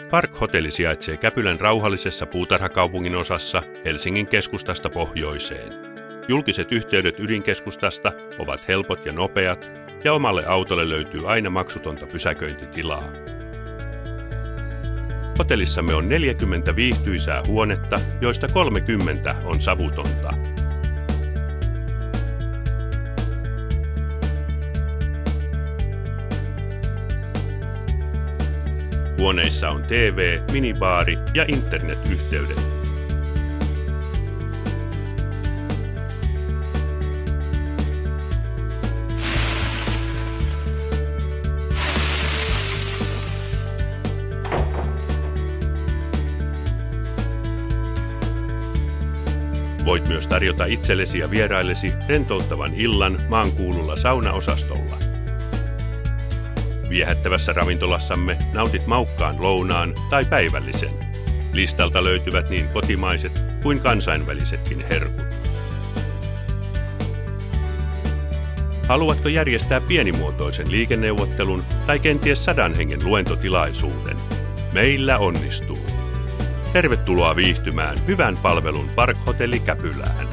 Park-hotelli sijaitsee Käpylän rauhallisessa puutarhakaupungin osassa Helsingin keskustasta pohjoiseen. Julkiset yhteydet ydinkeskustasta ovat helpot ja nopeat, ja omalle autolle löytyy aina maksutonta pysäköintitilaa. Hotellissamme on 40 viihtyisää huonetta, joista 30 on savutonta. Huoneissa on TV, minibaari ja internetyhteydet. Voit myös tarjota itsellesi ja vieraillesi rentouttavan illan maankuululla saunaosastolla. Viehättävässä ravintolassamme nautit maukkaan lounaan tai päivällisen. Listalta löytyvät niin kotimaiset kuin kansainvälisetkin herkut. Haluatko järjestää pienimuotoisen liikenneuvottelun tai kenties 100 hengen luentotilaisuuden? Meillä onnistuu. Tervetuloa viihtymään hyvän palvelun Park-hotelli Käpylään.